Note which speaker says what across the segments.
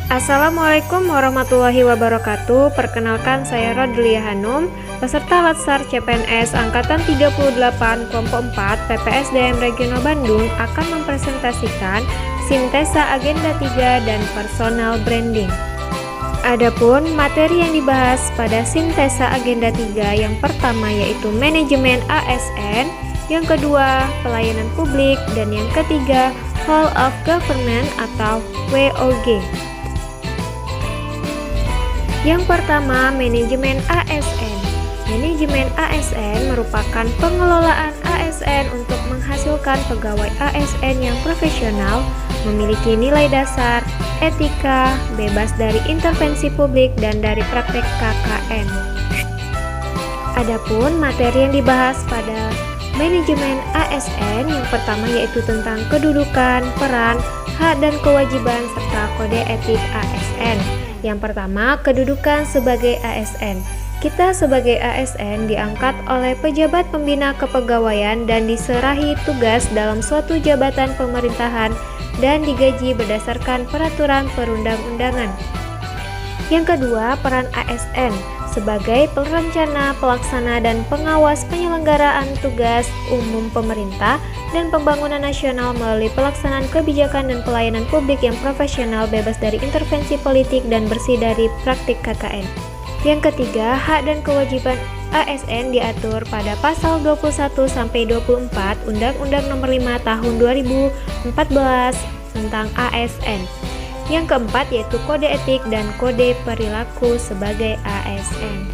Speaker 1: Assalamualaikum warahmatullahi wabarakatuh. Perkenalkan, saya Rodlia Hanum, peserta Latsar CPNS Angkatan 38 Kelompok 4 PPSDM Regional Bandung akan mempresentasikan sintesa agenda 3 dan personal branding. Adapun materi yang dibahas pada sintesa agenda 3 yang pertama yaitu manajemen ASN, yang kedua pelayanan publik, dan yang ketiga whole of government atau WOG. Yang pertama, manajemen ASN. Manajemen ASN merupakan pengelolaan ASN untuk menghasilkan pegawai ASN yang profesional, memiliki nilai dasar, etika, bebas dari intervensi publik dan dari praktek KKN. Adapun materi yang dibahas pada manajemen ASN yang pertama yaitu tentang kedudukan, peran, hak dan kewajiban serta kode etik ASN. Yang pertama, kedudukan sebagai ASN. Kita sebagai ASN diangkat oleh pejabat pembina kepegawaian dan diserahi tugas dalam suatu jabatan pemerintahan dan digaji berdasarkan peraturan perundang-undangan. Yang kedua, peran ASN sebagai perencana, pelaksana, dan pengawas penyelenggaraan tugas umum pemerintah dan pembangunan nasional melalui pelaksanaan kebijakan dan pelayanan publik yang profesional, bebas dari intervensi politik, dan bersih dari praktik KKN. Yang ketiga, hak dan kewajiban ASN diatur pada pasal 21-24 Undang-Undang Nomor 5 Tahun 2014 tentang ASN. Yang keempat yaitu kode etik dan kode perilaku sebagai ASN.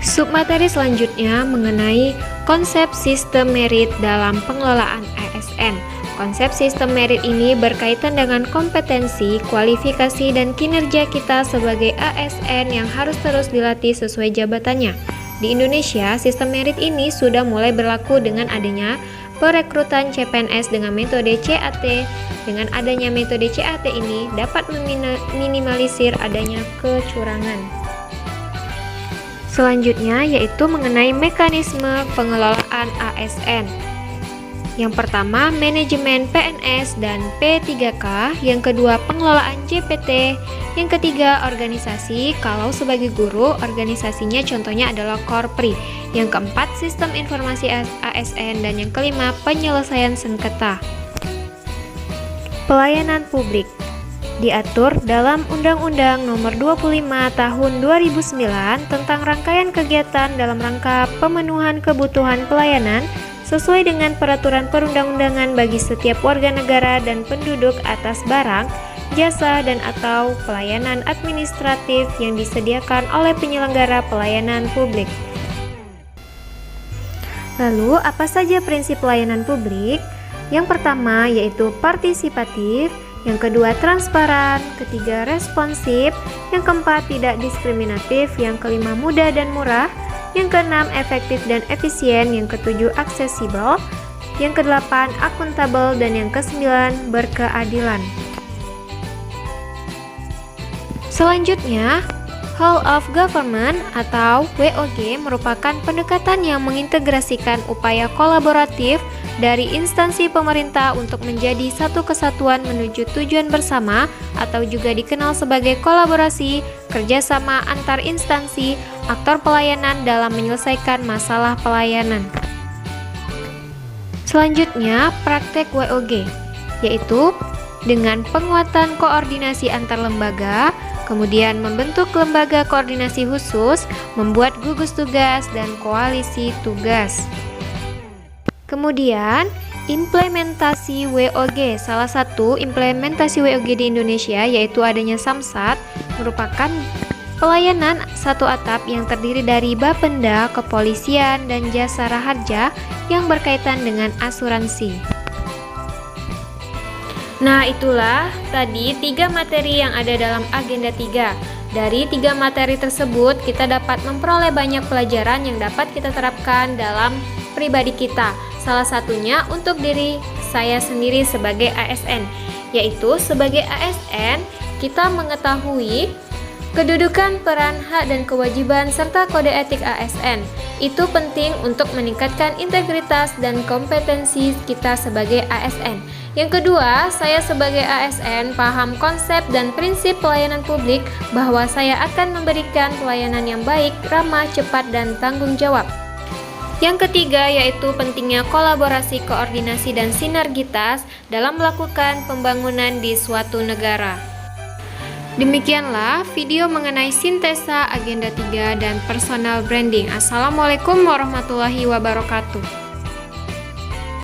Speaker 1: Submateri selanjutnya mengenai konsep sistem merit dalam pengelolaan ASN. Konsep sistem merit ini berkaitan dengan kompetensi, kualifikasi, dan kinerja kita sebagai ASN yang harus terus dilatih sesuai jabatannya. Di Indonesia, sistem merit ini sudah mulai berlaku dengan adanya perekrutan CPNS dengan metode CAT. Dengan adanya metode CAT ini dapat meminimalisir adanya kecurangan. Selanjutnya yaitu mengenai mekanisme pengelolaan ASN. Yang pertama, manajemen PNS dan P3K. Yang kedua, pengelolaan JPT. Yang ketiga, organisasi. Kalau sebagai guru, organisasinya contohnya adalah Korpri. Yang keempat, sistem informasi ASN. Dan yang kelima, penyelesaian sengketa. Pelayanan publik diatur dalam Undang-Undang Nomor 25 Tahun 2009 tentang rangkaian kegiatan dalam rangka pemenuhan kebutuhan pelayanan sesuai dengan peraturan perundang-undangan bagi setiap warga negara dan penduduk atas barang, jasa, dan atau pelayanan administratif yang disediakan oleh penyelenggara pelayanan publik. Lalu, apa saja prinsip pelayanan publik? Yang pertama yaitu partisipatif, yang kedua transparan, ketiga responsif, yang keempat tidak diskriminatif, yang kelima mudah dan murah, yang keenam efektif dan efisien, yang ketujuh aksesibel, yang kedelapan akuntabel, dan yang kesembilan berkeadilan. Selanjutnya, whole of government atau WOG merupakan pendekatan yang mengintegrasikan upaya kolaboratif dari instansi pemerintah untuk menjadi satu kesatuan menuju tujuan bersama atau juga dikenal sebagai kolaborasi, kerjasama antar instansi, aktor pelayanan dalam menyelesaikan masalah pelayanan. Selanjutnya, praktek WOG, yaitu dengan penguatan koordinasi antar lembaga, kemudian membentuk lembaga koordinasi khusus, membuat gugus tugas dan koalisi tugas. Kemudian, implementasi WOG. Salah satu implementasi WOG di Indonesia yaitu adanya Samsat, merupakan pelayanan satu atap yang terdiri dari Bapenda, Kepolisian, dan Jasa Raharja yang berkaitan dengan asuransi. Nah, itulah tadi 3 materi yang ada dalam agenda 3. Dari 3 materi tersebut, kita dapat memperoleh banyak pelajaran yang dapat kita terapkan dalam pribadi kita. Salah satunya untuk diri saya sendiri sebagai ASN, yaitu sebagai ASN kita mengetahui kedudukan, peran, hak, dan kewajiban serta kode etik ASN. Itu penting untuk meningkatkan integritas dan kompetensi kita sebagai ASN. Yang kedua, saya sebagai ASN paham konsep dan prinsip pelayanan publik bahwa saya akan memberikan pelayanan yang baik, ramah, cepat, dan tanggung jawab. Yang ketiga yaitu pentingnya kolaborasi, koordinasi, dan sinergitas dalam melakukan pembangunan di suatu negara. Demikianlah video mengenai sintesa agenda 3 dan personal branding. Assalamualaikum warahmatullahi wabarakatuh.